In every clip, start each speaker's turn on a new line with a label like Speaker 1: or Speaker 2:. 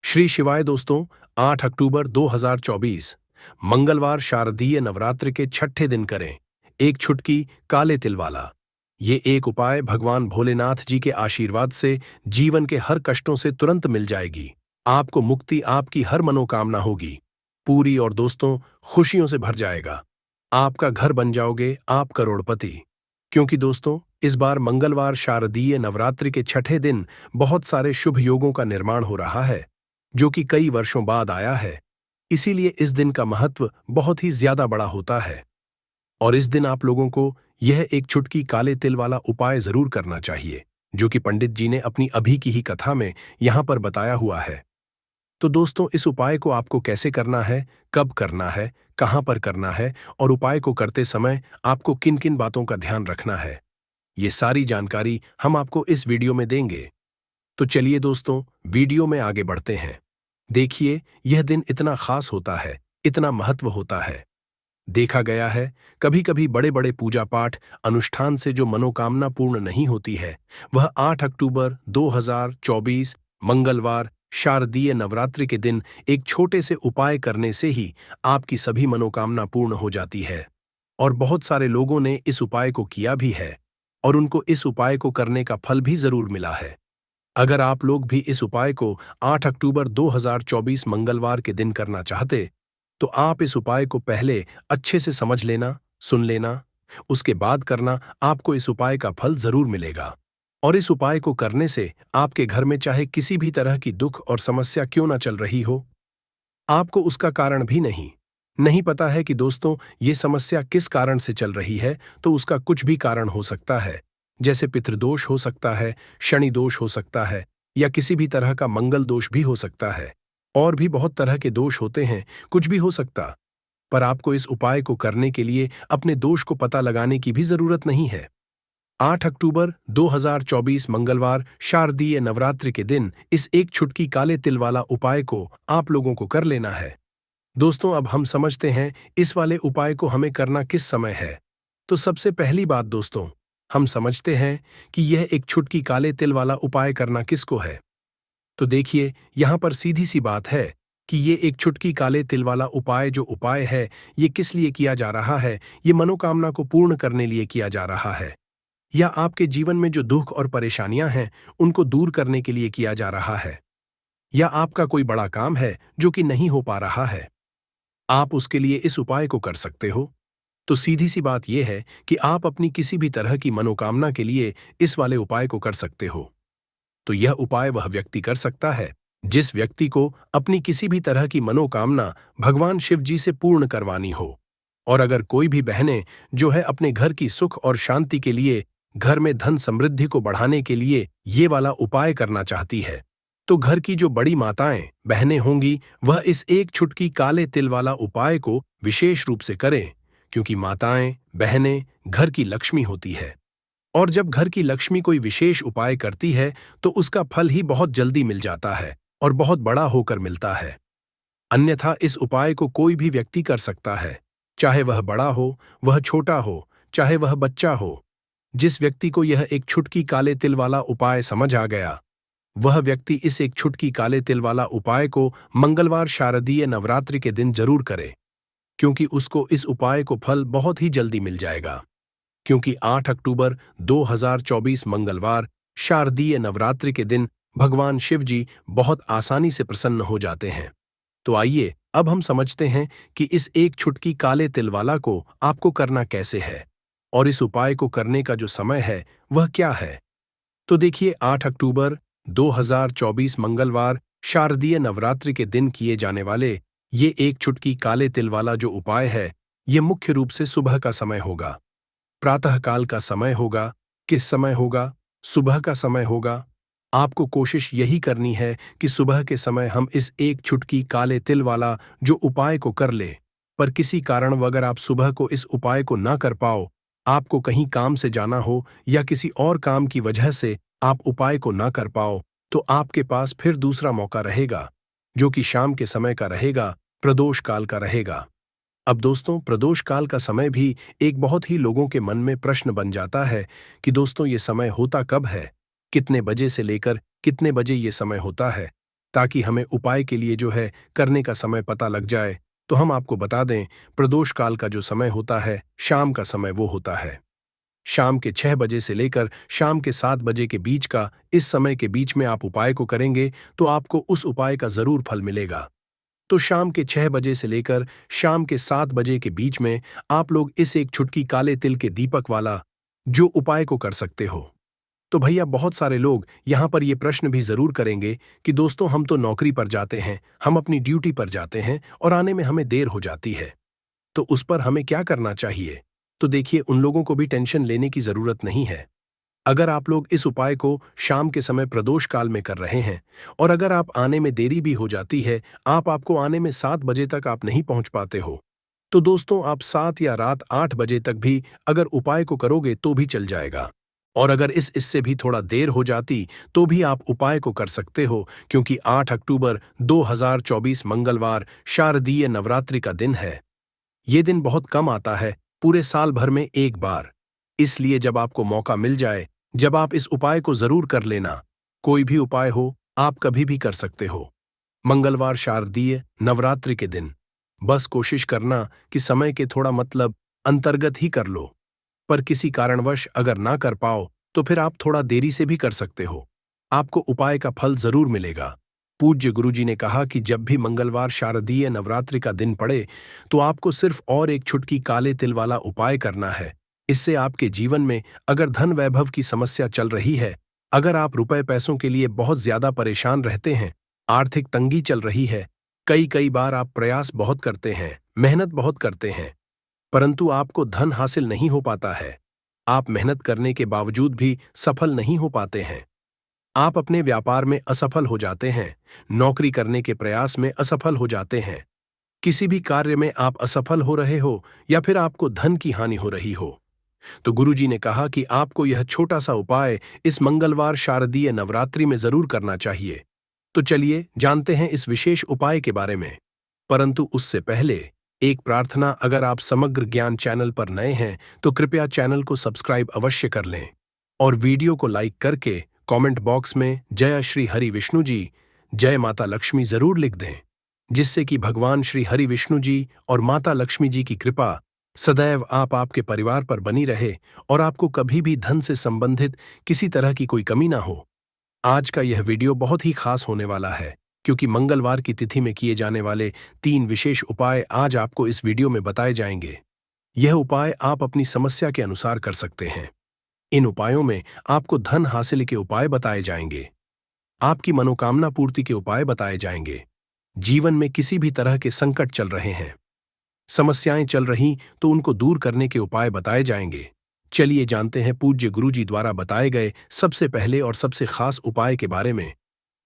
Speaker 1: श्री शिवाय दोस्तों। 8 अक्टूबर 2024 मंगलवार शारदीय नवरात्र के छठे दिन करें एक छुटकी काले तिल वाला। ये एक उपाय भगवान भोलेनाथ जी के आशीर्वाद से जीवन के हर कष्टों से तुरंत मिल जाएगी। आपको मुक्ति, आपकी हर मनोकामना होगी पूरी और दोस्तों खुशियों से भर जाएगा। आपका घर बन जाओगे आप करोड़पति। क्योंकि दोस्तों इस बार मंगलवार शारदीय नवरात्रि के छठे दिन बहुत सारे शुभ योगों का निर्माण हो रहा है जो कि कई वर्षों बाद आया है। इसीलिए इस दिन का महत्व बहुत ही ज्यादा बड़ा होता है और इस दिन आप लोगों को यह एक चुटकी काले तिल वाला उपाय जरूर करना चाहिए जो कि पंडित जी ने अपनी अभी की ही कथा में यहां पर बताया हुआ है। तो दोस्तों इस उपाय को आपको कैसे करना है, कब करना है, कहां पर करना है और उपाय को करते समय आपको किन किन बातों का ध्यान रखना है, ये सारी जानकारी हम आपको इस वीडियो में देंगे। तो चलिए दोस्तों वीडियो में आगे बढ़ते हैं। देखिए यह दिन इतना खास होता है, इतना महत्व होता है। देखा गया है कभी कभी बड़े बड़े पूजा पाठ अनुष्ठान से जो मनोकामना पूर्ण नहीं होती है वह 8 अक्टूबर 2024 मंगलवार शारदीय नवरात्रि के दिन एक छोटे से उपाय करने से ही आपकी सभी मनोकामना पूर्ण हो जाती है। और बहुत सारे लोगों ने इस उपाय को किया भी है और उनको इस उपाय को करने का फल भी जरूर मिला है। अगर आप लोग भी इस उपाय को 8 अक्टूबर 2024 मंगलवार के दिन करना चाहते तो आप इस उपाय को पहले अच्छे से समझ लेना, सुन लेना, उसके बाद करना। आपको इस उपाय का फल जरूर मिलेगा और इस उपाय को करने से आपके घर में चाहे किसी भी तरह की दुख और समस्या क्यों ना चल रही हो, आपको उसका कारण भी नहीं पता है कि दोस्तों ये समस्या किस कारण से चल रही है, तो उसका कुछ भी कारण हो सकता है। जैसे पितृदोष हो सकता है, शनि दोष हो सकता है या किसी भी तरह का मंगल दोष भी हो सकता है। और भी बहुत तरह के दोष होते हैं, कुछ भी हो सकता। पर आपको इस उपाय को करने के लिए अपने दोष को पता लगाने की भी जरूरत नहीं है। 8 अक्टूबर 2024 मंगलवार शारदीय नवरात्रि के दिन इस एक छुटकी काले तिल वाला उपाय को आप लोगों को कर लेना है। दोस्तों अब हम समझते हैं इस वाले उपाय को हमें करना किस समय है। तो सबसे पहली बात दोस्तों हम समझते हैं कि यह एक छुटकी काले तिल वाला उपाय करना किसको है। तो देखिए यहां पर सीधी सी बात है कि ये एक छुटकी काले तिल वाला उपाय जो उपाय है ये किस लिए किया जा रहा है। ये मनोकामना को पूर्ण करने लिए किया जा रहा है या आपके जीवन में जो दुख और परेशानियां हैं उनको दूर करने के लिए किया जा रहा है या आपका कोई बड़ा काम है जो कि नहीं हो पा रहा है, आप उसके लिए इस उपाय को कर सकते हो। तो सीधी सी बात यह है कि आप अपनी किसी भी तरह की मनोकामना के लिए इस वाले उपाय को कर सकते हो। तो यह उपाय वह व्यक्ति कर सकता है जिस व्यक्ति को अपनी किसी भी तरह की मनोकामना भगवान शिव जी से पूर्ण करवानी हो। और अगर कोई भी बहनें जो है अपने घर की सुख और शांति के लिए, घर में धन समृद्धि को बढ़ाने के लिए ये वाला उपाय करना चाहती है, तो घर की जो बड़ी माताएं बहनें होंगी वह इस एक छुटकी काले तिल वाला उपाय को विशेष रूप से करें, क्योंकि माताएं बहनें घर की लक्ष्मी होती है और जब घर की लक्ष्मी कोई विशेष उपाय करती है तो उसका फल ही बहुत जल्दी मिल जाता है और बहुत बड़ा होकर मिलता है। अन्यथा इस उपाय को कोई भी व्यक्ति कर सकता है, चाहे वह बड़ा हो, वह छोटा हो, चाहे वह बच्चा हो। जिस व्यक्ति को यह एक छुटकी काले तिल वाला उपाय समझ आ गया वह व्यक्ति इस एक छुटकी काले तिल वाला उपाय को मंगलवार शारदीय नवरात्रि के दिन जरूर करे, क्योंकि उसको इस उपाय को फल बहुत ही जल्दी मिल जाएगा। क्योंकि 8 अक्टूबर 2024 मंगलवार शारदीय नवरात्रि के दिन भगवान शिव जी बहुत आसानी से प्रसन्न हो जाते हैं। तो आइए अब हम समझते हैं कि इस एक छुटकी काले तिल वाला को आपको करना कैसे है और इस उपाय को करने का जो समय है वह क्या है। तो देखिए 8 अक्टूबर 2024 मंगलवार शारदीय नवरात्रि के दिन किए जाने वाले ये एक छुटकी काले तिल वाला जो उपाय है ये मुख्य रूप से सुबह का समय होगा, प्रातःकाल का समय होगा। किस समय होगा? सुबह का समय होगा। आपको कोशिश यही करनी है कि सुबह के समय हम इस एक छुटकी काले तिल वाला जो उपाय को कर ले। पर किसी कारण अगर आप सुबह को इस उपाय को ना कर पाओ, आपको कहीं काम से जाना हो या किसी और काम की वजह से आप उपाय को ना कर पाओ, तो आपके पास फिर दूसरा मौका रहेगा जो कि शाम के समय का रहेगा, प्रदोष काल का रहेगा। अब दोस्तों प्रदोष काल का समय भी एक बहुत ही लोगों के मन में प्रश्न बन जाता है कि दोस्तों ये समय होता कब है, कितने बजे से लेकर कितने बजे ये समय होता है। ताकि हमें उपाय के लिए जो है करने का समय पता लग जाए, तो हम आपको बता दें, प्रदोष काल का जो समय होता है, शाम का समय वो होता है। शाम के 6 बजे से लेकर शाम के 7 बजे के बीच का, इस समय के बीच में आप उपाय को करेंगे तो आपको उस उपाय का जरूर फल मिलेगा। तो शाम के 6 बजे से लेकर शाम के 7 बजे के बीच में आप लोग इस एक चुटकी काले तिल के दीपक वाला जो उपाय को कर सकते हो। तो भैया बहुत सारे लोग यहाँ पर ये प्रश्न भी जरूर करेंगे कि दोस्तों हम तो नौकरी पर जाते हैं, हम अपनी ड्यूटी पर जाते हैं और आने में हमें देर हो जाती है, तो उस पर हमें क्या करना चाहिए? तो देखिए, उन लोगों को भी टेंशन लेने की जरूरत नहीं है। अगर आप लोग इस उपाय को शाम के समय प्रदोष काल में कर रहे हैं और अगर आप आने में देरी भी हो जाती है, आपको आने में 7 बजे तक आप नहीं पहुंच पाते हो, तो दोस्तों आप 7 या रात 8 बजे तक भी अगर उपाय को करोगे तो भी चल जाएगा। और अगर इससे भी थोड़ा देर हो जाती तो भी आप उपाय को कर सकते हो, क्योंकि 8 अक्टूबर 2024 मंगलवार शारदीय नवरात्रि का दिन है। ये दिन बहुत कम आता है, पूरे साल भर में एक बार। इसलिए जब आपको मौका मिल जाए, जब आप इस उपाय को जरूर कर लेना। कोई भी उपाय हो, आप कभी भी कर सकते हो। मंगलवार शारदीय नवरात्रि के दिन बस कोशिश करना कि समय के थोड़ा अंतर्गत ही कर लो। पर किसी कारणवश अगर ना कर पाओ तो फिर आप थोड़ा देरी से भी कर सकते हो। आपको उपाय का फल जरूर मिलेगा। पूज्य गुरुजी ने कहा कि जब भी मंगलवार शारदीय नवरात्रि का दिन पड़े तो आपको सिर्फ और एक चुटकी काले तिल वाला उपाय करना है। इससे आपके जीवन में अगर धन वैभव की समस्या चल रही है, अगर आप रुपए पैसों के लिए बहुत ज्यादा परेशान रहते हैं, आर्थिक तंगी चल रही है, कई कई बार आप प्रयास बहुत करते हैं, मेहनत बहुत करते हैं, परंतु आपको धन हासिल नहीं हो पाता है। आप मेहनत करने के बावजूद भी सफल नहीं हो पाते हैं। आप अपने व्यापार में असफल हो जाते हैं, नौकरी करने के प्रयास में असफल हो जाते हैं, किसी भी कार्य में आप असफल हो रहे हो या फिर आपको धन की हानि हो रही हो, तो गुरुजी ने कहा कि आपको यह छोटा सा उपाय इस मंगलवार शारदीय नवरात्रि में जरूर करना चाहिए। तो चलिए जानते हैं इस विशेष उपाय के बारे में। परंतु उससे पहले एक प्रार्थना, अगर आप समग्र ज्ञान चैनल पर नए हैं तो कृपया चैनल को सब्सक्राइब अवश्य कर लें और वीडियो को लाइक करके कमेंट बॉक्स में जय श्री हरि विष्णु जी, जय माता लक्ष्मी जरूर लिख दें, जिससे कि भगवान श्री हरि विष्णु जी और माता लक्ष्मी जी की कृपा सदैव आपके परिवार पर बनी रहे और आपको कभी भी धन से संबंधित किसी तरह की कोई कमी ना हो। आज का यह वीडियो बहुत ही खास होने वाला है, क्योंकि मंगलवार की तिथि में किए जाने वाले 3 विशेष उपाय आज आपको इस वीडियो में बताए जाएंगे। यह उपाय आप अपनी समस्या के अनुसार कर सकते हैं। इन उपायों में आपको धन हासिल के उपाय बताए जाएंगे, आपकी मनोकामना पूर्ति के उपाय बताए जाएंगे। जीवन में किसी भी तरह के संकट चल रहे हैं, समस्याएं चल रही तो उनको दूर करने के उपाय बताए जाएंगे। चलिए जानते हैं पूज्य गुरुजी द्वारा बताए गए सबसे पहले और सबसे खास उपाय के बारे में।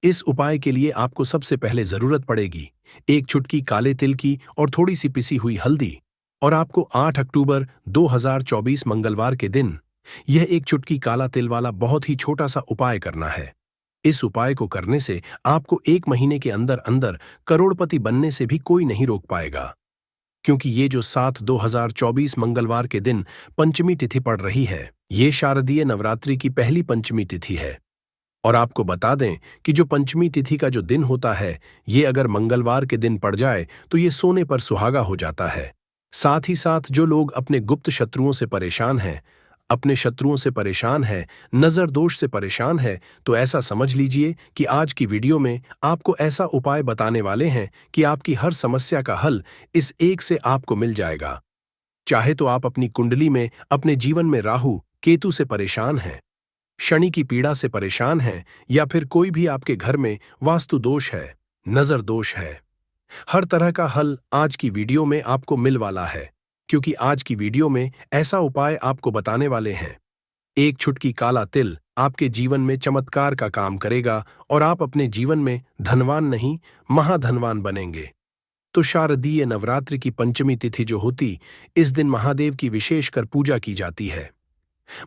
Speaker 1: इस उपाय के लिए आपको सबसे पहले जरूरत पड़ेगी एक चुटकी काले तिल की और थोड़ी सी पिसी हुई हल्दी, और आपको 8 अक्टूबर 2024 मंगलवार के दिन यह एक चुटकी काला तिल वाला बहुत ही छोटा सा उपाय करना है। इस उपाय को करने से आपको 1 महीने के अंदर अंदर करोड़पति बनने से भी कोई नहीं रोक पाएगा, क्योंकि ये जो 7/2024 मंगलवार के दिन पंचमी तिथि पड़ रही है, ये शारदीय नवरात्रि की पहली पंचमी तिथि है। और आपको बता दें कि जो पंचमी तिथि का जो दिन होता है, ये अगर मंगलवार के दिन पड़ जाए तो ये सोने पर सुहागा हो जाता है। साथ ही साथ जो लोग अपने गुप्त शत्रुओं से परेशान हैं, अपने शत्रुओं से परेशान है, नजर दोष से परेशान है, तो ऐसा समझ लीजिए कि आज की वीडियो में आपको ऐसा उपाय बताने वाले हैं कि आपकी हर समस्या का हल इस एक से आपको मिल जाएगा। चाहे तो आप अपनी कुंडली में अपने जीवन में राहु केतु से परेशान हैं, शनि की पीड़ा से परेशान हैं, या फिर कोई भी आपके घर में वास्तु दोष है, नजर दोष है, हर तरह का हल आज की वीडियो में आपको मिल वाला है, क्योंकि आज की वीडियो में ऐसा उपाय आपको बताने वाले हैं। एक चुटकी काला तिल आपके जीवन में चमत्कार का काम करेगा और आप अपने जीवन में धनवान नहीं, महाधनवान बनेंगे। तो शारदीय नवरात्रि की पंचमी तिथि जो होती, इस दिन महादेव की विशेषकर पूजा की जाती है।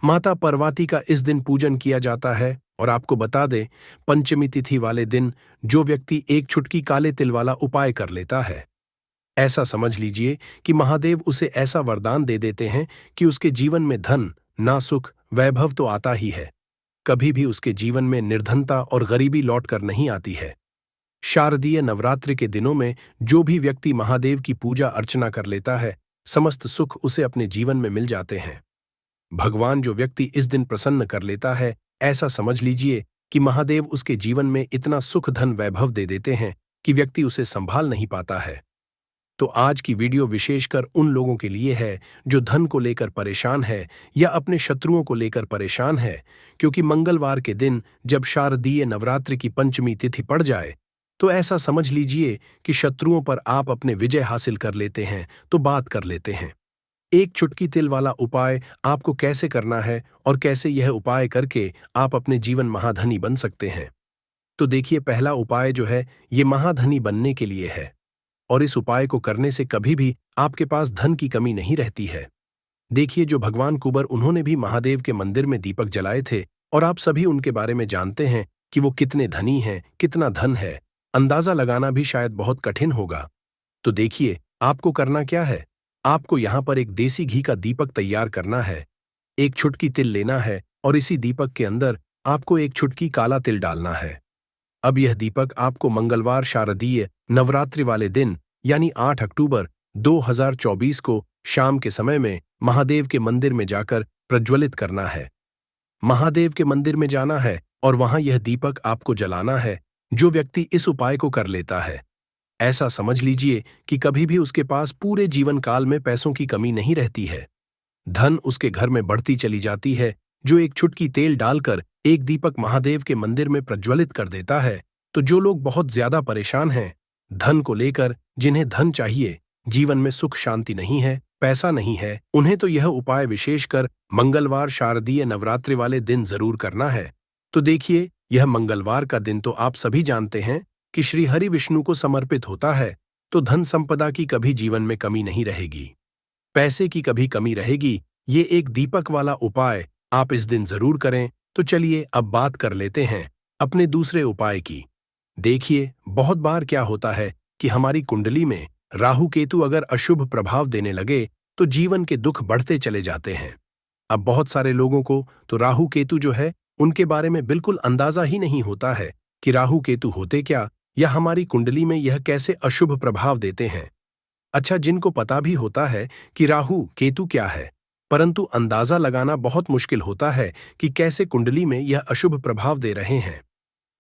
Speaker 1: माता पार्वती का इस दिन पूजन किया जाता है। और आपको बता दें, पंचमी तिथि वाले दिन जो व्यक्ति एक चुटकी काले तिल वाला उपाय कर लेता है, ऐसा समझ लीजिए कि महादेव उसे ऐसा वरदान दे देते हैं कि उसके जीवन में धन ना सुख वैभव तो आता ही है, कभी भी उसके जीवन में निर्धनता और गरीबी लौट कर नहीं आती है। शारदीय नवरात्रि के दिनों में जो भी व्यक्ति महादेव की पूजा अर्चना कर लेता है, समस्त सुख उसे अपने जीवन में मिल जाते हैं। भगवान जो व्यक्ति इस दिन प्रसन्न कर लेता है, ऐसा समझ लीजिए कि महादेव उसके जीवन में इतना सुख धन वैभव दे देते हैं कि व्यक्ति उसे संभाल नहीं पाता है। तो आज की वीडियो विशेषकर उन लोगों के लिए है जो धन को लेकर परेशान है या अपने शत्रुओं को लेकर परेशान है, क्योंकि मंगलवार के दिन जब शारदीय नवरात्रि की पंचमी तिथि पड़ जाए तो ऐसा समझ लीजिए कि शत्रुओं पर आप अपने विजय हासिल कर लेते हैं। तो बात कर लेते हैं एक चुटकी तिल वाला उपाय आपको कैसे करना है और कैसे यह उपाय करके आप अपने जीवन महाधनी बन सकते हैं। तो देखिए, पहला उपाय जो है ये महाधनी बनने के लिए है और इस उपाय को करने से कभी भी आपके पास धन की कमी नहीं रहती है। देखिए, जो भगवान कुबर उन्होंने भी महादेव के मंदिर में दीपक जलाए थे और आप सभी उनके बारे में जानते हैं कि वो कितने धनी हैं, कितना धन है। अंदाजा लगाना भी शायद बहुत कठिन होगा। तो देखिए, आपको करना क्या है। आपको यहां पर एक देसी घी का दीपक तैयार करना है। एक चुटकी तिल लेना है और इसी दीपक के अंदर आपको एक चुटकी काला तिल डालना है। अब यह दीपक आपको मंगलवार शारदीय नवरात्रि वाले दिन यानी 8 अक्टूबर 2024 को शाम के समय में महादेव के मंदिर में जाकर प्रज्वलित करना है। महादेव के मंदिर में जाना है और वहां यह दीपक आपको जलाना है। जो व्यक्ति इस उपाय को कर लेता है, ऐसा समझ लीजिए कि कभी भी उसके पास पूरे जीवन काल में पैसों की कमी नहीं रहती है। धन उसके घर में बढ़ती चली जाती है। जो एक चुटकी तेल डालकर एक दीपक महादेव के मंदिर में प्रज्वलित कर देता है, तो जो लोग बहुत ज्यादा परेशान हैं धन को लेकर, जिन्हें धन चाहिए, जीवन में सुख शांति नहीं है, पैसा नहीं है, उन्हें तो यह उपाय विशेषकर मंगलवार शारदीय नवरात्रि वाले दिन जरूर करना है। तो देखिए, यह मंगलवार का दिन तो आप सभी जानते हैं कि श्री हरि विष्णु को समर्पित होता है, तो धन संपदा की कभी जीवन में कमी नहीं रहेगी, पैसे की कभी कमी रहेगी। ये एक दीपक वाला उपाय आप इस दिन जरूर करें। तो चलिए अब बात कर लेते हैं अपने दूसरे उपाय की। देखिए, बहुत बार क्या होता है कि हमारी कुंडली में राहु केतु अगर अशुभ प्रभाव देने लगे तो जीवन के दुख बढ़ते चले जाते हैं। अब बहुत सारे लोगों को तो राहु केतु जो है उनके बारे में बिल्कुल अंदाजा ही नहीं होता है कि राहु केतु होते क्या या हमारी कुंडली में यह कैसे अशुभ प्रभाव देते हैं। अच्छा, जिनको पता भी होता है कि राहु केतु क्या है, परंतु अंदाजा लगाना बहुत मुश्किल होता है कि कैसे कुंडली में यह अशुभ प्रभाव दे रहे हैं,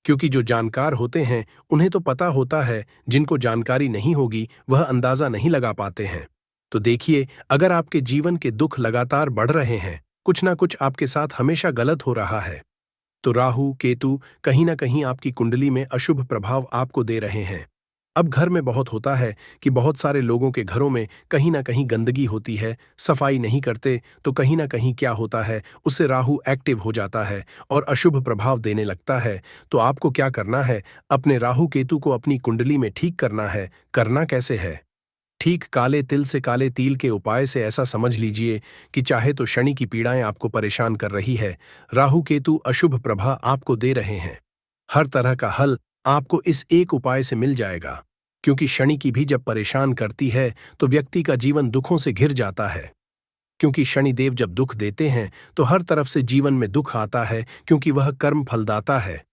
Speaker 1: क्योंकि जो जानकार होते हैं उन्हें तो पता होता है, जिनको जानकारी नहीं होगी वह अंदाजा नहीं लगा पाते हैं। तो देखिए, अगर आपके जीवन के दुख लगातार बढ़ रहे हैं, कुछ ना कुछ आपके साथ हमेशा गलत हो रहा है, तो राहु केतु कहीं ना कहीं आपकी कुंडली में अशुभ प्रभाव आपको दे रहे हैं। अब घर में बहुत होता है कि बहुत सारे लोगों के घरों में कहीं ना कहीं गंदगी होती है, सफाई नहीं करते, तो कहीं ना कहीं क्या होता है, उससे राहु एक्टिव हो जाता है और अशुभ प्रभाव देने लगता है। तो आपको क्या करना है, अपने राहु केतु को अपनी कुंडली में ठीक करना है। करना कैसे है? ठीक काले तिल से, काले तिल के उपाय से। ऐसा समझ लीजिए कि चाहे तो शनि की पीड़ाएं आपको परेशान कर रही है, राहु केतु अशुभ प्रभाव आपको दे रहे हैं, हर तरह का हल आपको इस एक उपाय से मिल जाएगा। क्योंकि शनि की भी जब परेशान करती है तो व्यक्ति का जीवन दुखों से घिर जाता है, क्योंकि शनिदेव जब दुख देते हैं तो हर तरफ से जीवन में दुख आता है, क्योंकि वह कर्म फलदाता है,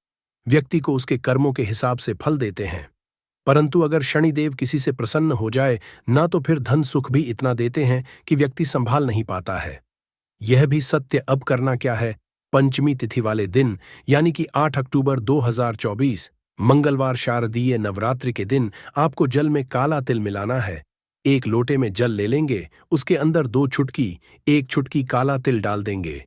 Speaker 1: व्यक्ति को उसके कर्मों के हिसाब से फल देते हैं। परंतु अगर शनिदेव किसी से प्रसन्न हो जाए ना, तो फिर धन सुख भी इतना देते हैं कि व्यक्ति संभाल नहीं पाता है। यह भी सत्य। अब करना क्या है, पंचमी तिथि वाले दिन यानी कि 8 अक्टूबर 2024 मंगलवार शारदीय नवरात्रि के दिन आपको जल में काला तिल मिलाना है। एक लोटे में जल ले लेंगे, उसके अंदर 2 चुटकी, 1 चुटकी काला तिल डाल देंगे।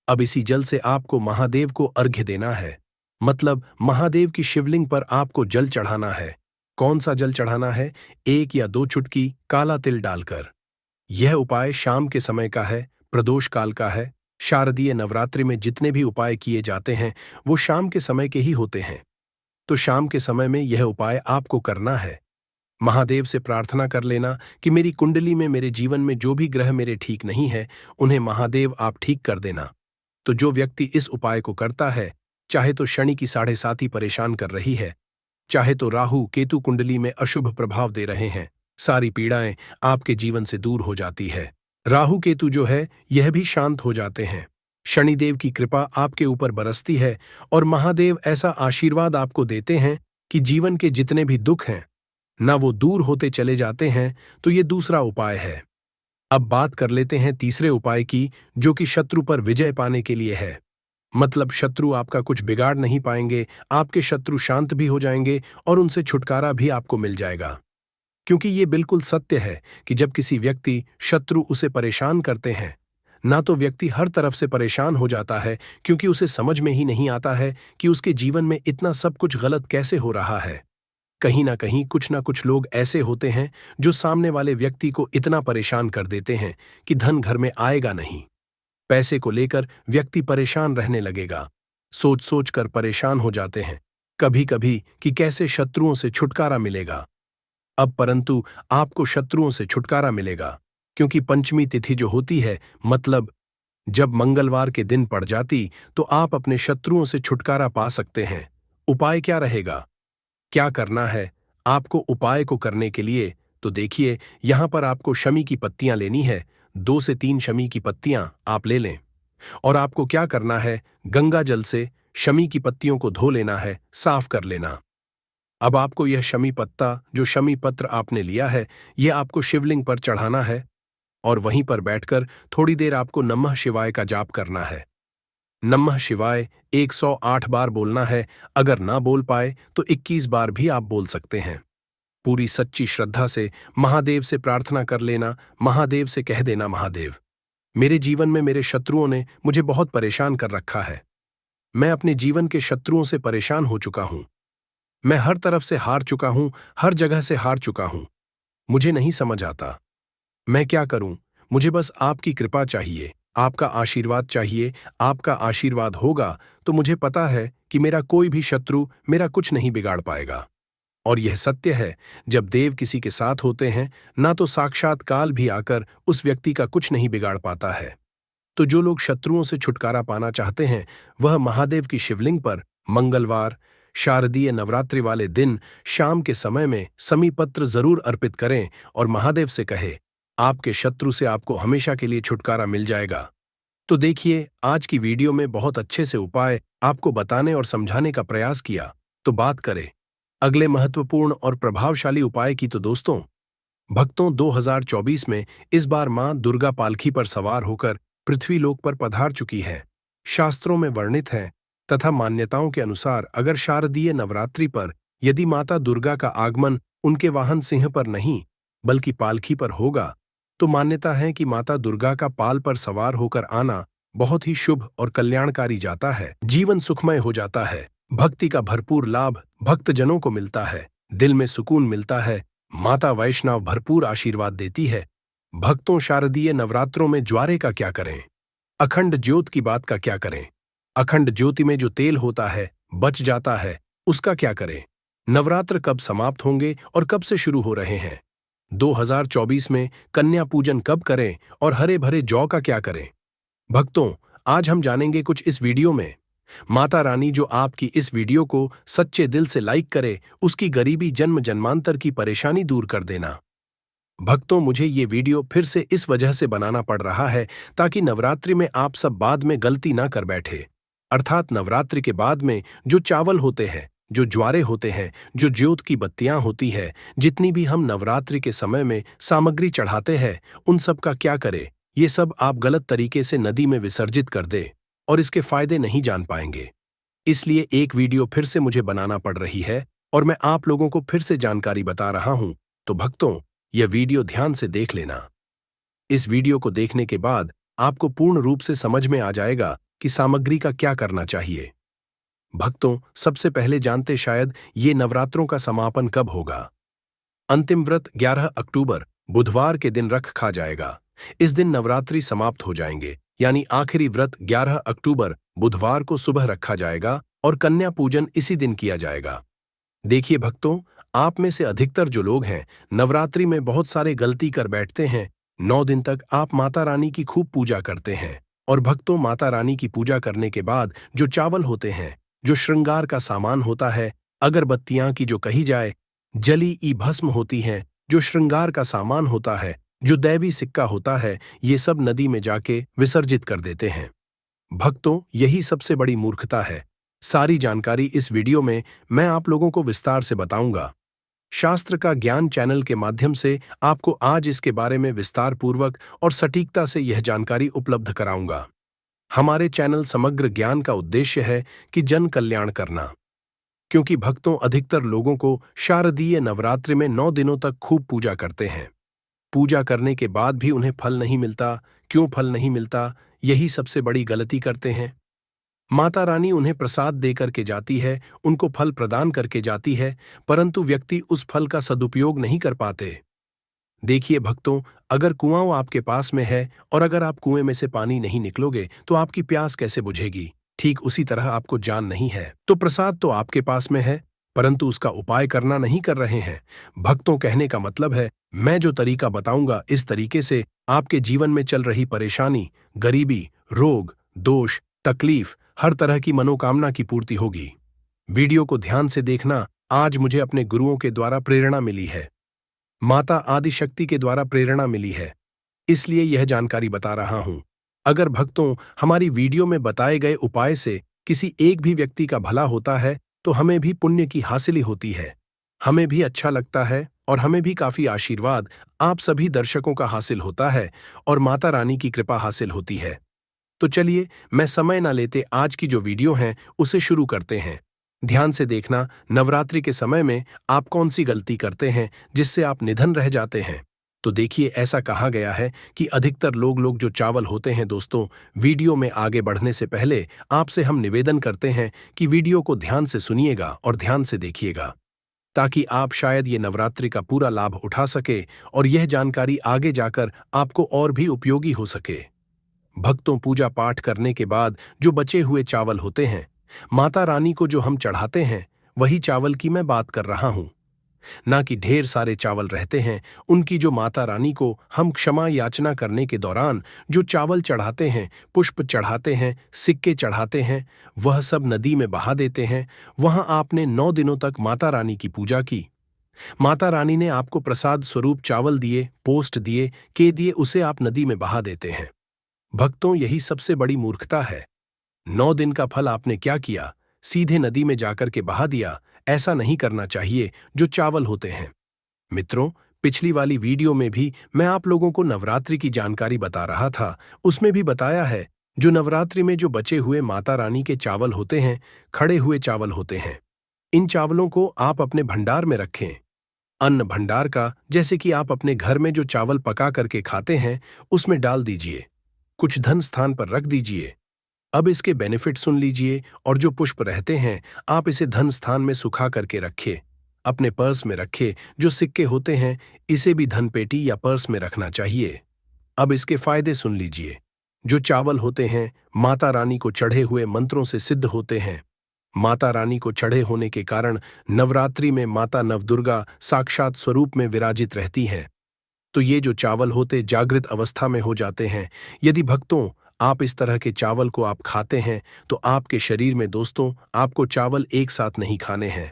Speaker 1: अब इसी जल से आपको महादेव को अर्घ्य देना है, मतलब महादेव की शिवलिंग पर आपको जल चढ़ाना है। कौन सा जल चढ़ाना है? 1 या 2 चुटकी काला तिल डालकर। यह उपाय शाम के समय का है, प्रदोष काल का है। शारदीय नवरात्रि में जितने भी उपाय किए जाते हैं वो शाम के समय के ही होते हैं, तो शाम के समय में यह उपाय आपको करना है। महादेव से प्रार्थना कर लेना कि मेरी कुंडली में, मेरे जीवन में जो भी ग्रह मेरे ठीक नहीं है उन्हें महादेव आप ठीक कर देना। तो जो व्यक्ति इस उपाय को करता है, चाहे तो शनि की 7.5 परेशान कर रही है, चाहे तो राहु केतु कुंडली में अशुभ प्रभाव दे रहे हैं, सारी पीड़ाएं आपके जीवन से दूर हो जाती है। राहु केतु जो है यह भी शांत हो जाते हैं, शनिदेव की कृपा आपके ऊपर बरसती है और महादेव ऐसा आशीर्वाद आपको देते हैं कि जीवन के जितने भी दुख हैं ना वो दूर होते चले जाते हैं, तो ये दूसरा उपाय है। अब बात कर लेते हैं तीसरे उपाय की, जो कि शत्रु पर विजय पाने के लिए है। मतलब शत्रु आपका कुछ बिगाड़ नहीं पाएंगे, आपके शत्रु शांत भी हो जाएंगे और उनसे छुटकारा भी आपको मिल जाएगा। क्योंकि ये बिल्कुल सत्य है कि जब किसी व्यक्ति शत्रु उसे परेशान करते हैं, ना तो व्यक्ति हर तरफ से परेशान हो जाता है, क्योंकि उसे समझ में ही नहीं आता है कि उसके जीवन में इतना सब कुछ गलत कैसे हो रहा है। कहीं ना कुछ लोग ऐसे होते हैं जो सामने वाले व्यक्ति को इतना परेशान कर देते हैं कि धन घर में आएगा नहीं। पैसे को लेकर व्यक्ति परेशान रहने लगेगा। सोच सोच कर परेशान हो जाते हैं कभी कभी कि कैसे शत्रुओं से छुटकारा मिलेगा। अब परंतु आपको शत्रुओं से छुटकारा मिलेगा, क्योंकि पंचमी तिथि जो होती है, मतलब जब मंगलवार के दिन पड़ जाती, तो आप अपने शत्रुओं से छुटकारा पा सकते हैं। उपाय क्या रहेगा, क्या करना है आपको उपाय को करने के लिए? तो देखिए, यहां पर आपको शमी की पत्तियां लेनी है। 2 से 3 शमी की पत्तियां आप ले लें। और आपको क्या करना है, गंगा जल से शमी की पत्तियों को धो लेना है, साफ कर लेना। अब आपको यह शमी पत्ता, जो शमी पत्र आपने लिया है, यह आपको शिवलिंग पर चढ़ाना है और वहीं पर बैठकर थोड़ी देर आपको नमः शिवाय का जाप करना है। नमः शिवाय 108 बार बोलना है। अगर ना बोल पाए तो 21 बार भी आप बोल सकते हैं। पूरी सच्ची श्रद्धा से महादेव से प्रार्थना कर लेना। महादेव से कह देना, महादेव, मेरे जीवन में मेरे शत्रुओं ने मुझे बहुत परेशान कर रखा है। मैं अपने जीवन के शत्रुओं से परेशान हो चुका हूं। मैं हर तरफ से हार चुका हूं, हर जगह से हार चुका हूं। मुझे नहीं समझ आता मैं क्या करूं। मुझे बस आपकी कृपा चाहिए, आपका आशीर्वाद चाहिए। आपका आशीर्वाद होगा तो मुझे पता है कि मेरा कोई भी शत्रु मेरा कुछ नहीं बिगाड़ पाएगा। और यह सत्य है, जब देव किसी के साथ होते हैं, ना तो साक्षात काल भी आकर उस व्यक्ति का कुछ नहीं बिगाड़ पाता है। तो जो लोग शत्रुओं से छुटकारा पाना चाहते हैं, वह महादेव की शिवलिंग पर मंगलवार, शारदीय नवरात्रि वाले दिन शाम के समय में समीपत्र जरूर अर्पित करें और महादेव से कहे, आपके शत्रु से आपको हमेशा के लिए छुटकारा मिल जाएगा। तो देखिए, आज की वीडियो में बहुत अच्छे से उपाय आपको बताने और समझाने का प्रयास किया। तो बात करें अगले महत्वपूर्ण और प्रभावशाली उपाय की, तो दोस्तों, भक्तों, 2024 में इस बार मां दुर्गा पालकी पर सवार होकर पृथ्वीलोक पर पधार चुकी है। शास्त्रों में वर्णित है तथा मान्यताओं के अनुसार अगर शारदीय नवरात्रि पर यदि माता दुर्गा का आगमन उनके वाहन सिंह पर नहीं बल्कि पालकी पर होगा, तो मान्यता है कि माता दुर्गा का पाल पर सवार होकर आना बहुत ही शुभ और कल्याणकारी जाता है। जीवन सुखमय हो जाता है, भक्ति का भरपूर लाभ भक्तजनों को मिलता है, दिल में सुकून मिलता है, माता वैष्णव भरपूर आशीर्वाद देती है। भक्तों, शारदीय नवरात्रों में ज्वारे का क्या करें, अखंड ज्योत की बात का क्या करें, अखंड ज्योति में जो तेल होता है बच जाता है, उसका क्या करें? नवरात्र कब समाप्त होंगे और कब से शुरू हो रहे हैं? 2024 में कन्या पूजन कब करें और हरे भरे जौ का क्या करें? भक्तों, आज हम जानेंगे कुछ इस वीडियो में। माता रानी जो आपकी इस वीडियो को सच्चे दिल से लाइक करे, उसकी गरीबी जन्म जन्मांतर की परेशानी दूर कर देना। भक्तों, मुझे ये वीडियो फिर से इस वजह से बनाना पड़ रहा है ताकि नवरात्रि में आप सब बाद में गलती ना कर बैठे। अर्थात नवरात्रि के बाद में जो चावल होते हैं, जो ज्वारे होते हैं, जो ज्योत की बत्तियां होती है, जितनी भी हम नवरात्रि के समय में सामग्री चढ़ाते हैं, उन सब का क्या करें? ये सब आप गलत तरीके से नदी में विसर्जित कर दे और इसके फायदे नहीं जान पाएंगे। इसलिए एक वीडियो फिर से मुझे बनाना पड़ रही है और मैं आप लोगों को फिर से जानकारी बता रहा हूं। तो भक्तों, यह वीडियो ध्यान से देख लेना। इस वीडियो को देखने के बाद आपको पूर्ण रूप से समझ में आ जाएगा कि सामग्री का क्या करना चाहिए। भक्तों, सबसे पहले जानते शायद ये नवरात्रों का समापन कब होगा। अंतिम व्रत 11 अक्टूबर बुधवार के दिन रखा जाएगा। इस दिन नवरात्रि समाप्त हो जाएंगे, यानी आखिरी व्रत 11 अक्टूबर बुधवार को सुबह रखा जाएगा और कन्या पूजन इसी दिन किया जाएगा। देखिए भक्तों, आप में से अधिकतर जो लोग हैं नवरात्रि में बहुत सारे गलती कर बैठते हैं। 9 दिन तक आप माता रानी की खूब पूजा करते हैं और भक्तों, माता रानी की पूजा करने के बाद जो चावल होते हैं, जो श्रृंगार का सामान होता है, अगरबत्तियां की जो कही जाए, जली ई भस्म होती हैं, जो श्रृंगार का सामान होता है, जो दैवी सिक्का होता है, ये सब नदी में जाके विसर्जित कर देते हैं। भक्तों, यही सबसे बड़ी मूर्खता है। सारी जानकारी इस वीडियो में मैं आप लोगों को विस्तार से बताऊंगा। शास्त्र का ज्ञान चैनल के माध्यम से आपको आज इसके बारे में विस्तार पूर्वक और सटीकता से यह जानकारी उपलब्ध कराऊंगा। हमारे चैनल समग्र ज्ञान का उद्देश्य है कि जन कल्याण करना, क्योंकि भक्तों अधिकतर लोगों को शारदीय नवरात्रि में 9 दिनों तक खूब पूजा करते हैं। पूजा करने के बाद भी उन्हें फल नहीं मिलता। क्यों फल नहीं मिलता, यही सबसे बड़ी गलती करते हैं। माता रानी उन्हें प्रसाद देकर के जाती है, उनको फल प्रदान करके जाती है, परंतु व्यक्ति उस फल का सदुपयोग नहीं कर पाते। देखिए भक्तों, अगर कुआं आपके पास में है और अगर आप कुएं में से पानी नहीं निकलोगे तो आपकी प्यास कैसे बुझेगी। ठीक उसी तरह आपको जान नहीं है तो प्रसाद तो आपके पास में है, परंतु उसका उपाय करना नहीं कर रहे हैं। भक्तों, कहने का मतलब है, मैं जो तरीका बताऊंगा इस तरीके से आपके जीवन में चल रही परेशानी, गरीबी, रोग, दोष, तकलीफ, हर तरह की मनोकामना की पूर्ति होगी। वीडियो को ध्यान से देखना। आज मुझे अपने गुरुओं के द्वारा प्रेरणा मिली है, माता आदिशक्ति के द्वारा प्रेरणा मिली है, इसलिए यह जानकारी बता रहा हूं। अगर भक्तों हमारी वीडियो में बताए गए उपाय से किसी एक भी व्यक्ति का भला होता है तो हमें भी पुण्य की हासिली होती है, हमें भी अच्छा लगता है और हमें भी काफी आशीर्वाद आप सभी दर्शकों का हासिल होता है और माता रानी की कृपा हासिल होती है। तो चलिए, मैं समय न लेते आज की जो वीडियो है उसे शुरू करते हैं। ध्यान से देखना, नवरात्रि के समय में आप कौन सी गलती करते हैं जिससे आप निधन रह जाते हैं। तो देखिए, ऐसा कहा गया है कि अधिकतर लोग जो चावल होते हैं। दोस्तों, वीडियो में आगे बढ़ने से पहले आपसे हम निवेदन करते हैं कि वीडियो को ध्यान से सुनिएगा और ध्यान से देखिएगा, ताकि आप शायद ये नवरात्रि का पूरा लाभ उठा सके और यह जानकारी आगे जाकर आपको और भी उपयोगी हो सके। भक्तों, पूजा पाठ करने के बाद जो बचे हुए चावल होते हैं, माता रानी को जो हम चढ़ाते हैं, वही चावल की मैं बात कर रहा हूं। ना कि ढेर सारे चावल रहते हैं, उनकी जो माता रानी को हम क्षमा याचना करने के दौरान जो चावल चढ़ाते हैं, पुष्प चढ़ाते हैं, सिक्के चढ़ाते हैं, वह सब नदी में बहा देते हैं। वहां आपने 9 दिनों तक माता रानी की पूजा की, माता रानी ने आपको प्रसाद स्वरूप चावल दिए, पोस्ट दिए, के दिए, उसे आप नदी में बहा देते हैं। भक्तों, यही सबसे बड़ी मूर्खता है। 9 दिन का फल आपने क्या किया, सीधे नदी में जाकर के बहा दिया। ऐसा नहीं करना चाहिए जो चावल होते हैं। मित्रों, पिछली वाली वीडियो में भी मैं आप लोगों को नवरात्रि की जानकारी बता रहा था। उसमें भी बताया है, जो नवरात्रि में जो बचे हुए माता रानी के चावल होते हैं, खड़े हुए चावल होते हैं, इन चावलों को आप अपने भंडार में रखें। अन्न भंडार का, जैसे कि आप अपने घर में जो चावल पका करके खाते हैं, उसमें डाल दीजिए, कुछ धन स्थान पर रख दीजिए। अब इसके बेनिफिट सुन लीजिए। और जो पुष्प रहते हैं, आप इसे धन स्थान में सुखा करके रखें, अपने पर्स में रखें। जो सिक्के होते हैं, इसे भी धन पेटी या पर्स में रखना चाहिए। अब इसके फायदे सुन लीजिए। जो चावल होते हैं, माता रानी को चढ़े हुए मंत्रों से सिद्ध होते हैं। माता रानी को चढ़े होने के कारण नवरात्रि में माता नवदुर्गा साक्षात स्वरूप में विराजित रहती हैं। तो ये जो चावल होते जागृत अवस्था में हो जाते हैं। यदि भक्तों आप इस तरह के चावल को आप खाते हैं तो आपके शरीर में, दोस्तों, आपको चावल एक साथ नहीं खाने हैं।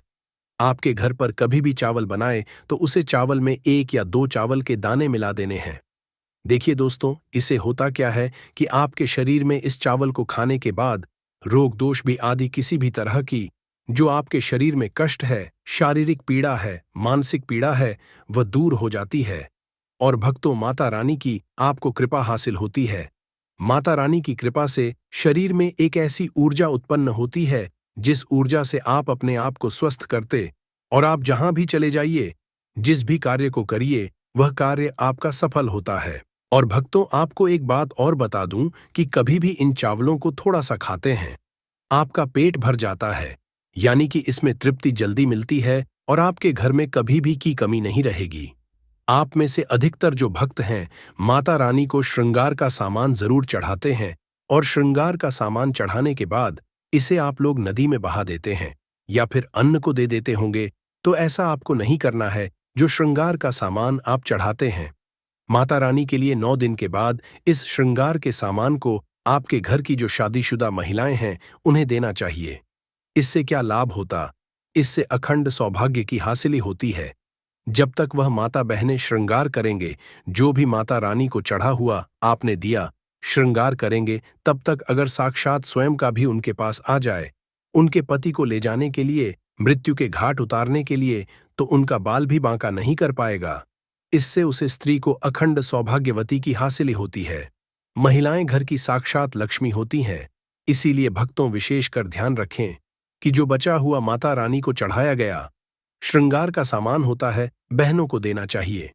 Speaker 1: आपके घर पर कभी भी चावल बनाए तो उसे चावल में 1 या 2 चावल के दाने मिला देने हैं। देखिए दोस्तों, इसे होता क्या है कि आपके शरीर में इस चावल को खाने के बाद रोग दोष भी आदि किसी भी तरह की जो आपके शरीर में कष्ट है, शारीरिक पीड़ा है, मानसिक पीड़ा है, वह दूर हो जाती है। और भक्तों, माता रानी की आपको कृपा हासिल होती है। माता रानी की कृपा से शरीर में एक ऐसी ऊर्जा उत्पन्न होती है जिस ऊर्जा से आप अपने आप को स्वस्थ करते और आप जहां भी चले जाइए, जिस भी कार्य को करिए, वह कार्य आपका सफल होता है। और भक्तों, आपको एक बात और बता दूं कि कभी भी इन चावलों को थोड़ा सा खाते हैं, आपका पेट भर जाता है, यानी कि इसमें तृप्ति जल्दी मिलती है और आपके घर में कभी भी की कमी नहीं रहेगी। आप में से अधिकतर जो भक्त हैं, माता रानी को श्रृंगार का सामान जरूर चढ़ाते हैं और श्रृंगार का सामान चढ़ाने के बाद इसे आप लोग नदी में बहा देते हैं या फिर अन्न को दे देते होंगे। तो ऐसा आपको नहीं करना है। जो श्रृंगार का सामान आप चढ़ाते हैं माता रानी के लिए, 9 दिन के बाद इस श्रृंगार के सामान को आपके घर की जो शादीशुदा महिलाएं हैं उन्हें देना चाहिए। इससे क्या लाभ होता? इससे अखंड सौभाग्य की हासिली होती है। जब तक वह माता बहनें श्रृंगार करेंगे, जो भी माता रानी को चढ़ा हुआ आपने दिया श्रृंगार करेंगे, तब तक अगर साक्षात स्वयं का भी उनके पास आ जाए उनके पति को ले जाने के लिए, मृत्यु के घाट उतारने के लिए, तो उनका बाल भी बांका नहीं कर पाएगा। इससे उसे स्त्री को अखंड सौभाग्यवती की हासिल होती है। महिलाएं घर की साक्षात लक्ष्मी होती हैं। इसीलिए भक्तों विशेषकर ध्यान रखें कि जो बचा हुआ माता रानी को चढ़ाया गया श्रृंगार का सामान होता है, बहनों को देना चाहिए।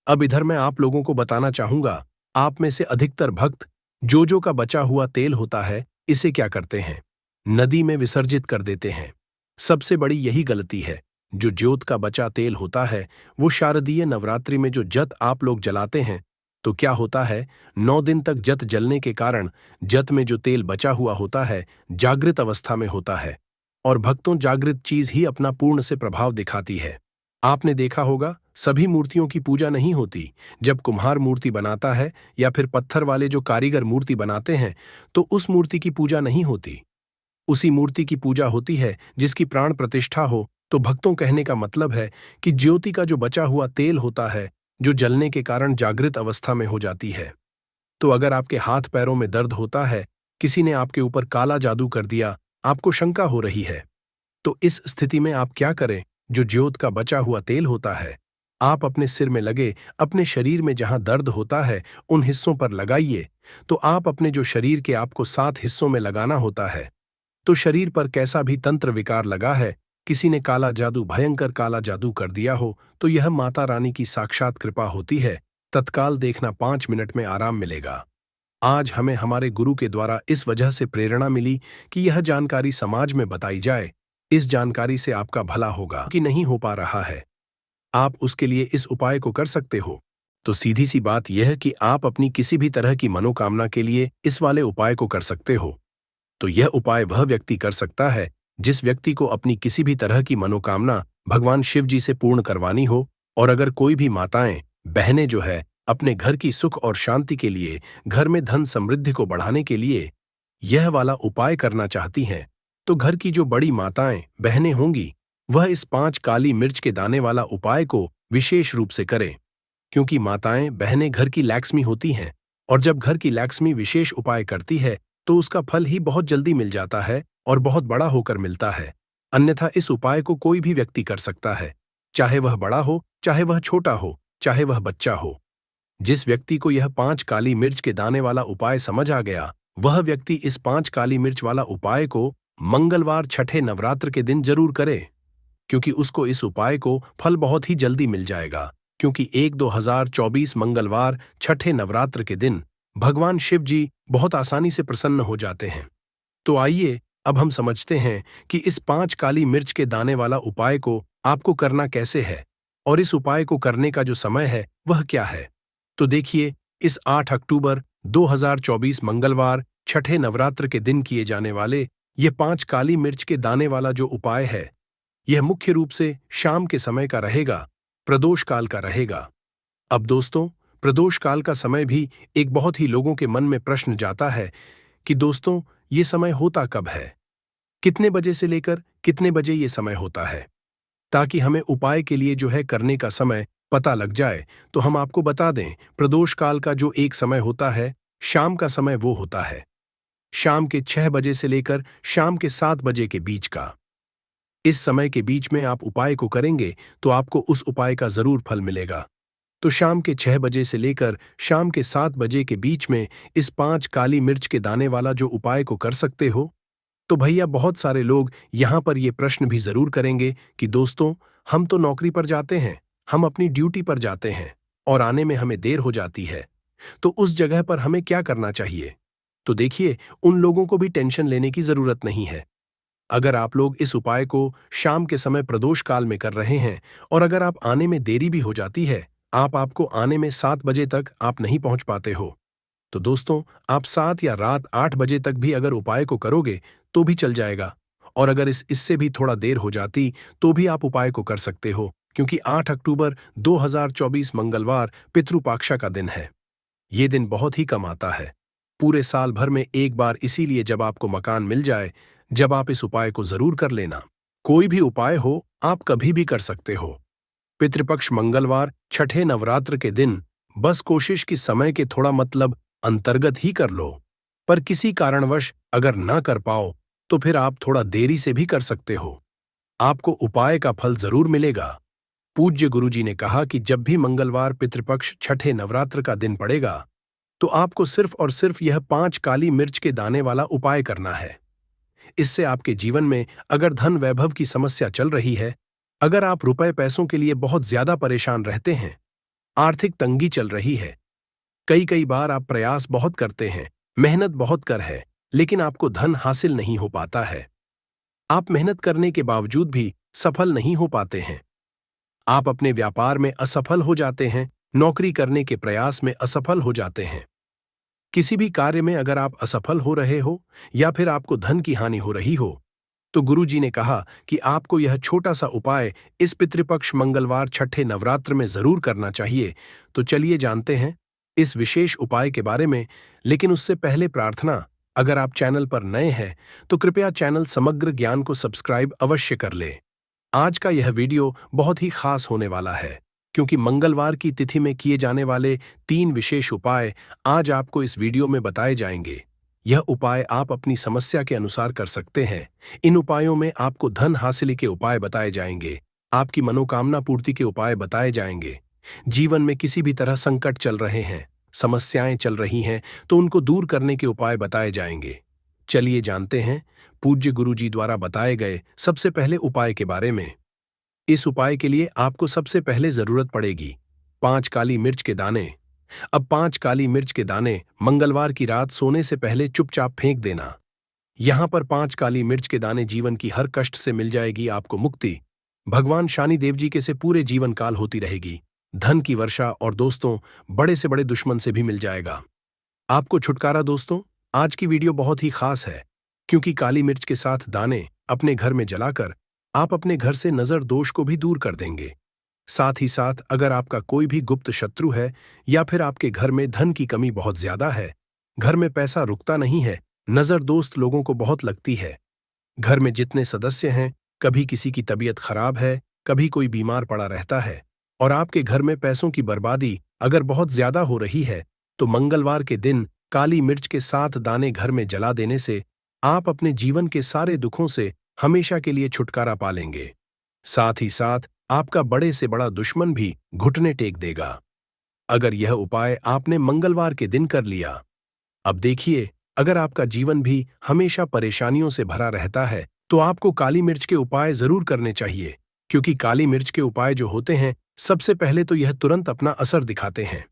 Speaker 1: अब इधर मैं आप लोगों को बताना चाहूंगा, आप में से अधिकतर भक्त जो का बचा हुआ तेल होता है, इसे क्या करते हैं? नदी में विसर्जित कर देते हैं। सबसे बड़ी यही गलती है। जो ज्योत का बचा तेल होता है, वो शारदीय नवरात्रि में जो जत आप लोग जलाते हैं, तो क्या होता है, 9 दिन तक जत जलने के कारण जत में जो तेल बचा हुआ होता है, जागृत अवस्था में होता है, और भक्तों जागृत चीज ही अपना पूर्ण से प्रभाव दिखाती है। आपने देखा होगा, सभी मूर्तियों की पूजा नहीं होती। जब कुम्हार मूर्ति बनाता है या फिर पत्थर वाले जो कारीगर मूर्ति बनाते हैं, तो उस मूर्ति की पूजा नहीं होती। उसी मूर्ति की पूजा होती है जिसकी प्राण प्रतिष्ठा हो। तो भक्तों, कहने का मतलब है कि ज्योति का जो बचा हुआ तेल होता है, जो जलने के कारण जागृत अवस्था में हो जाती है। तो अगर आपके हाथ पैरों में दर्द होता है, किसी ने आपके ऊपर काला जादू कर दिया, आपको शंका हो रही है, तो इस स्थिति में आप क्या करें? जो ज्योत का बचा हुआ तेल होता है, आप अपने सिर में लगे, अपने शरीर में जहां दर्द होता है उन हिस्सों पर लगाइए। तो आप अपने जो शरीर के आपको 7 हिस्सों में लगाना होता है, तो शरीर पर कैसा भी तंत्र विकार लगा है, किसी ने काला जादू, भयंकर काला जादू कर दिया हो, तो यह माता रानी की साक्षात कृपा होती है। तत्काल देखना, 5 मिनट में आराम मिलेगा। आज हमें हमारे गुरु के द्वारा इस वजह से प्रेरणा मिली कि यह जानकारी समाज में बताई जाए। इस जानकारी से आपका भला होगा कि नहीं हो पा रहा है, आप उसके लिए इस उपाय को कर सकते हो। तो सीधी सी बात यह है कि आप अपनी किसी भी तरह की मनोकामना के लिए इस वाले उपाय को कर सकते हो। तो यह उपाय वह व्यक्ति कर सकता है जिस व्यक्ति को अपनी किसी भी तरह की मनोकामना भगवान शिव जी से पूर्ण करवानी हो। और अगर कोई भी माताएं, बहनें जो है अपने घर की सुख और शांति के लिए, घर में धन समृद्धि को बढ़ाने के लिए यह वाला उपाय करना चाहती हैं, तो घर की जो बड़ी माताएं, बहनें होंगी, वह इस 5 काली मिर्च के दाने वाला उपाय को विशेष रूप से करें। क्योंकि माताएं, बहनें घर की लक्ष्मी होती हैं, और जब घर की लक्ष्मी विशेष उपाय करती है, तो उसका फल ही बहुत जल्दी मिल जाता है और बहुत बड़ा होकर मिलता है। अन्यथा इस उपाय को कोई भी व्यक्ति कर सकता है, चाहे वह बड़ा हो, चाहे वह छोटा हो, चाहे वह बच्चा हो। जिस व्यक्ति को यह 5 काली मिर्च के दाने वाला उपाय समझ आ गया, वह व्यक्ति इस 5 काली मिर्च वाला उपाय को मंगलवार छठे नवरात्र के दिन जरूर करे, क्योंकि उसको इस उपाय को फल बहुत ही जल्दी मिल जाएगा। क्योंकि 1-2-2024 मंगलवार छठे नवरात्र के दिन भगवान शिव जी बहुत आसानी से प्रसन्न हो जाते हैं। तो आइए अब हम समझते हैं कि इस 5 काली मिर्च के दाने वाला उपाय को आपको करना कैसे है, और इस उपाय को करने का जो समय है वह क्या है। तो देखिए, इस 8 अक्टूबर 2024 मंगलवार छठे नवरात्र के दिन किए जाने वाले ये 5 काली मिर्च के दाने वाला जो उपाय है, यह मुख्य रूप से शाम के समय का रहेगा, प्रदोष काल का रहेगा। अब दोस्तों, प्रदोष काल का समय भी एक बहुत ही लोगों के मन में प्रश्न जाता है कि दोस्तों, ये समय होता कब है, कितने बजे से लेकर कितने बजे ये समय होता है। ताकि हमें उपाय के लिए जो है करने का समय पता लग जाए, तो हम आपको बता दें, प्रदोष काल का जो एक समय होता है, शाम का समय, वो होता है शाम के 6 बजे से लेकर शाम के 7 बजे के बीच का। इस समय के बीच में आप उपाय को करेंगे तो आपको उस उपाय का जरूर फल मिलेगा। तो शाम के 6 बजे से लेकर शाम के 7 बजे के बीच में इस 5 काली मिर्च के दाने वाला जो उपाय को कर सकते हो। तो भैया, बहुत सारे लोग यहाँ पर ये प्रश्न भी जरूर करेंगे कि दोस्तों, हम तो नौकरी पर जाते हैं, हम अपनी ड्यूटी पर जाते हैं और आने में हमें देर हो जाती है, तो उस जगह पर हमें क्या करना चाहिए। तो देखिए, उन लोगों को भी टेंशन लेने की जरूरत नहीं है। अगर आप लोग इस उपाय को शाम के समय प्रदोष काल में कर रहे हैं, और अगर आप आने में देरी भी हो जाती है, आपको आने में 7 बजे तक आप नहीं पहुंच पाते हो, तो दोस्तों, आप 7 या रात 8 बजे तक भी अगर उपाय को करोगे तो भी चल जाएगा। और अगर इससे भी थोड़ा देर हो जाती तो भी आप उपाय को कर सकते हो, क्योंकि 8 अक्टूबर 2024 मंगलवार पितृपाक्षा का दिन है। ये दिन बहुत ही कम आता है, पूरे साल भर में एक बार। इसीलिए जब आपको मकान मिल जाए, जब आप इस उपाय को जरूर कर लेना। कोई भी उपाय हो, आप कभी भी कर सकते हो। पितृपक्ष मंगलवार छठे नवरात्र के दिन बस कोशिश की समय के थोड़ा मतलब अंतर्गत ही कर लो। पर किसी कारणवश अगर ना कर पाओ तो फिर आप थोड़ा देरी से भी कर सकते हो। आपको उपाय का फल जरूर मिलेगा। पूज्य गुरुजी ने कहा कि जब भी मंगलवार पितृपक्ष छठे नवरात्र का दिन पड़ेगा, तो आपको सिर्फ और सिर्फ यह 5 काली मिर्च के दाने वाला उपाय करना है। इससे आपके जीवन में अगर धन वैभव की समस्या चल रही है, अगर आप रुपए पैसों के लिए बहुत ज्यादा परेशान रहते हैं, आर्थिक तंगी चल रही है, कई कई बार आप प्रयास बहुत करते हैं, मेहनत बहुत कर है, लेकिन आपको धन हासिल नहीं हो पाता है। आप मेहनत करने के बावजूद भी सफल नहीं हो पाते हैं। आप अपने व्यापार में असफल हो जाते हैं, नौकरी करने के प्रयास में असफल हो जाते हैं। किसी भी कार्य में अगर आप असफल हो रहे हो या फिर आपको धन की हानि हो रही हो, तो गुरुजी ने कहा कि आपको यह छोटा सा उपाय इस पितृपक्ष मंगलवार छठे नवरात्र में जरूर करना चाहिए। तो चलिए जानते हैं इस विशेष उपाय के बारे में, लेकिन उससे पहले प्रार्थना, अगर आप चैनल पर नए हैं तो कृपया चैनल समग्र ज्ञान को सब्सक्राइब अवश्य कर लें। आज का यह वीडियो बहुत ही खास होने वाला है, क्योंकि मंगलवार की तिथि में किए जाने वाले 3 विशेष उपाय आज आपको इस वीडियो में बताए जाएंगे। यह उपाय आप अपनी समस्या के अनुसार कर सकते हैं। इन उपायों में आपको धन हासिल के उपाय बताए जाएंगे, आपकी मनोकामना पूर्ति के उपाय बताए जाएंगे। जीवन में किसी भी तरह संकट चल रहे हैं, समस्याएं चल रही हैं, तो उनको दूर करने के उपाय बताए जाएंगे। चलिए जानते हैं पूज्य गुरुजी द्वारा बताए गए सबसे पहले उपाय के बारे में। इस उपाय के लिए आपको सबसे पहले जरूरत पड़ेगी 5 काली मिर्च के दाने। अब 5 काली मिर्च के दाने मंगलवार की रात सोने से पहले चुपचाप फेंक देना। यहां पर 5 काली मिर्च के दाने जीवन की हर कष्ट से मिल जाएगी आपको मुक्ति। भगवान शनि देव जी के से पूरे जीवन काल होती रहेगी। धन की वर्षा और दोस्तों, बड़े से बड़े दुश्मन से भी मिल जाएगा आपको छुटकारा। दोस्तों, आज की वीडियो बहुत ही खास है, क्योंकि काली मिर्च के साथ दाने अपने घर में जलाकर आप अपने घर से नजर दोष को भी दूर कर देंगे। साथ ही साथ अगर आपका कोई भी गुप्त शत्रु है या फिर आपके घर में धन की कमी बहुत ज्यादा है, घर में पैसा रुकता नहीं है, नजर दोस्त लोगों को बहुत लगती है, घर में जितने सदस्य हैं, कभी किसी की तबीयत खराब है, कभी कोई बीमार पड़ा रहता है, और आपके घर में पैसों की बर्बादी अगर बहुत ज्यादा हो रही है, तो मंगलवार के दिन काली मिर्च के 7 दाने घर में जला देने से आप अपने जीवन के सारे दुखों से हमेशा के लिए छुटकारा पा लेंगे। साथ ही साथ आपका बड़े से बड़ा दुश्मन भी घुटने टेक देगा अगर यह उपाय आपने मंगलवार के दिन कर लिया। अब देखिए, अगर आपका जीवन भी हमेशा परेशानियों से भरा रहता है, तो आपको काली मिर्च के उपाय जरूर करने चाहिए, क्योंकि काली मिर्च के उपाय जो होते हैं, सबसे पहले तो यह तुरंत अपना असर दिखाते हैं।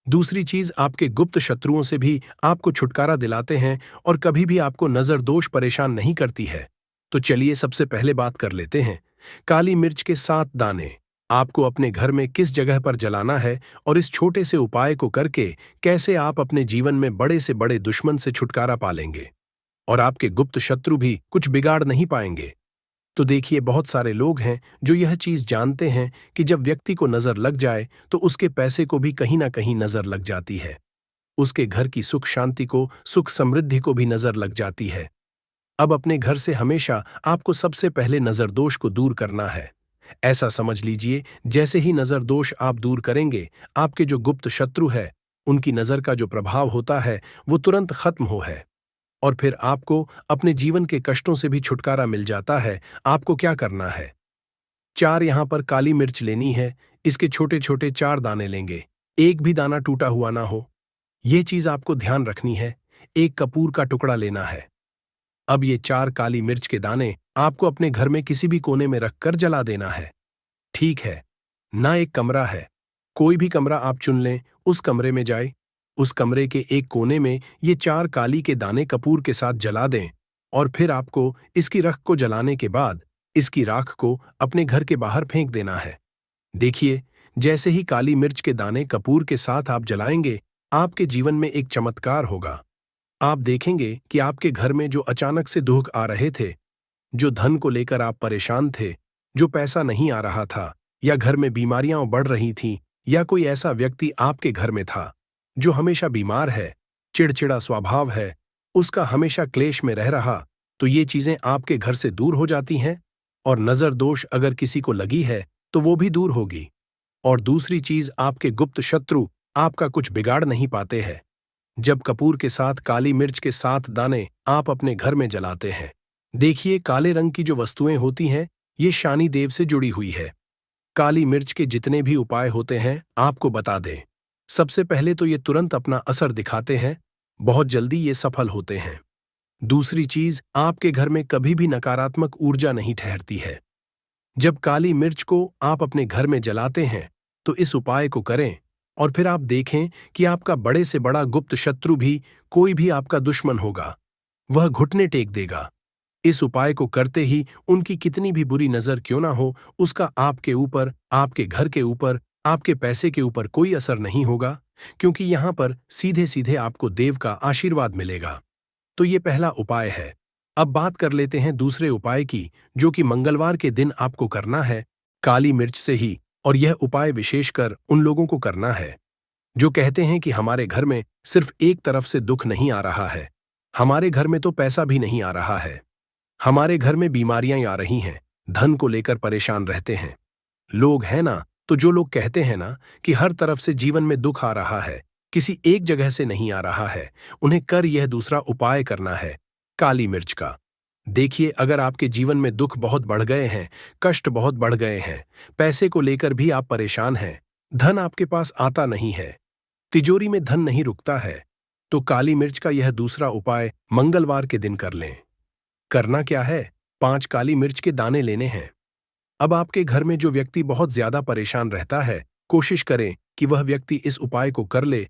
Speaker 1: दूसरी चीज, आपके गुप्त शत्रुओं से भी आपको छुटकारा दिलाते हैं और कभी भी आपको नजर दोष परेशान नहीं करती है। तो चलिए सबसे पहले बात कर लेते हैं काली मिर्च के 7 दाने आपको अपने घर में किस जगह पर जलाना है, और इस छोटे से उपाय को करके कैसे आप अपने जीवन में बड़े से बड़े दुश्मन से छुटकारा पा लेंगे और आपके गुप्त शत्रु भी कुछ बिगाड़ नहीं पाएंगे। तो देखिए, बहुत सारे लोग हैं जो यह चीज जानते हैं कि जब व्यक्ति को नजर लग जाए तो उसके पैसे को भी कहीं ना कहीं नजर लग जाती है, उसके घर की सुख शांति को, सुख समृद्धि को भी नजर लग जाती है। अब अपने घर से हमेशा आपको सबसे पहले नजर दोष को दूर करना है। ऐसा समझ लीजिए, जैसे ही नजर दोष आप दूर करेंगे, आपके जो गुप्त शत्रु है, उनकी नजर का जो प्रभाव होता है, वो तुरंत खत्म हो है, और फिर आपको अपने जीवन के कष्टों से भी छुटकारा मिल जाता है। आपको क्या करना है, 4 यहां पर काली मिर्च लेनी है। इसके छोटे छोटे 4 दाने लेंगे, एक भी दाना टूटा हुआ ना हो, यह चीज आपको ध्यान रखनी है। एक कपूर का टुकड़ा लेना है। अब ये 4 काली मिर्च के दाने आपको अपने घर में किसी भी कोने में रखकर जला देना है। ठीक है ना, एक कमरा है, कोई भी कमरा आप चुन लें, उस कमरे में जाए, उस कमरे के एक कोने में ये 4 काली के दाने कपूर के साथ जला दें, और फिर आपको इसकी राख को जलाने के बाद इसकी राख को अपने घर के बाहर फेंक देना है। देखिए, जैसे ही काली मिर्च के दाने कपूर के साथ आप जलाएंगे, आपके जीवन में एक चमत्कार होगा। आप देखेंगे कि आपके घर में जो अचानक से दुख आ रहे थे, जो धन को लेकर आप परेशान थे, जो पैसा नहीं आ रहा था, या घर में बीमारियां बढ़ रही थीं, या कोई ऐसा व्यक्ति आपके घर में था जो हमेशा बीमार है, चिड़चिड़ा स्वभाव है, उसका हमेशा क्लेश में रह रहा, तो ये चीजें आपके घर से दूर हो जाती हैं, और नजर दोष अगर किसी को लगी है तो वो भी दूर होगी। और दूसरी चीज, आपके गुप्त शत्रु आपका कुछ बिगाड़ नहीं पाते हैं। जब कपूर के साथ काली मिर्च के 7 दाने आप अपने घर में जलाते हैं, देखिए, काले रंग की जो वस्तुएं होती हैं, ये शनि देव से जुड़ी हुई है। काली मिर्च के जितने भी उपाय होते हैं, आपको बता दें। सबसे पहले तो ये तुरंत अपना असर दिखाते हैं, बहुत जल्दी ये सफल होते हैं। दूसरी चीज, आपके घर में कभी भी नकारात्मक ऊर्जा नहीं ठहरती है। जब काली मिर्च को आप अपने घर में जलाते हैं, तो इस उपाय को करें और फिर आप देखें कि आपका बड़े से बड़ा गुप्त शत्रु भी, कोई भी आपका दुश्मन होगा, वह घुटने टेक देगा। इस उपाय को करते ही उनकी कितनी भी बुरी नजर क्यों ना हो, उसका आपके ऊपर, आपके घर के ऊपर, आपके पैसे के ऊपर कोई असर नहीं होगा, क्योंकि यहां पर सीधे सीधे आपको देव का आशीर्वाद मिलेगा। तो ये पहला उपाय है। अब बात कर लेते हैं दूसरे उपाय की, जो कि मंगलवार के दिन आपको करना है, काली मिर्च से ही। और यह उपाय विशेषकर उन लोगों को करना है जो कहते हैं कि हमारे घर में सिर्फ एक तरफ से दुख नहीं आ रहा है, हमारे घर में तो पैसा भी नहीं आ रहा है, हमारे घर में बीमारियां आ रही हैं, धन को लेकर परेशान रहते हैं लोग, है ना। तो जो लोग कहते हैं ना कि हर तरफ से जीवन में दुख आ रहा है, किसी एक जगह से नहीं आ रहा है, उन्हें कर यह दूसरा उपाय करना है, काली मिर्च का। देखिए, अगर आपके जीवन में दुख बहुत बढ़ गए हैं, कष्ट बहुत बढ़ गए हैं, पैसे को लेकर भी आप परेशान हैं, धन आपके पास आता नहीं है, तिजोरी में धन नहीं रुकता है, तो काली मिर्च का यह दूसरा उपाय मंगलवार के दिन कर लें। करना क्या है? 5 काली मिर्च के दाने लेने हैं। अब आपके घर में जो व्यक्ति बहुत ज्यादा परेशान रहता है, कोशिश करें कि वह व्यक्ति इस उपाय को कर ले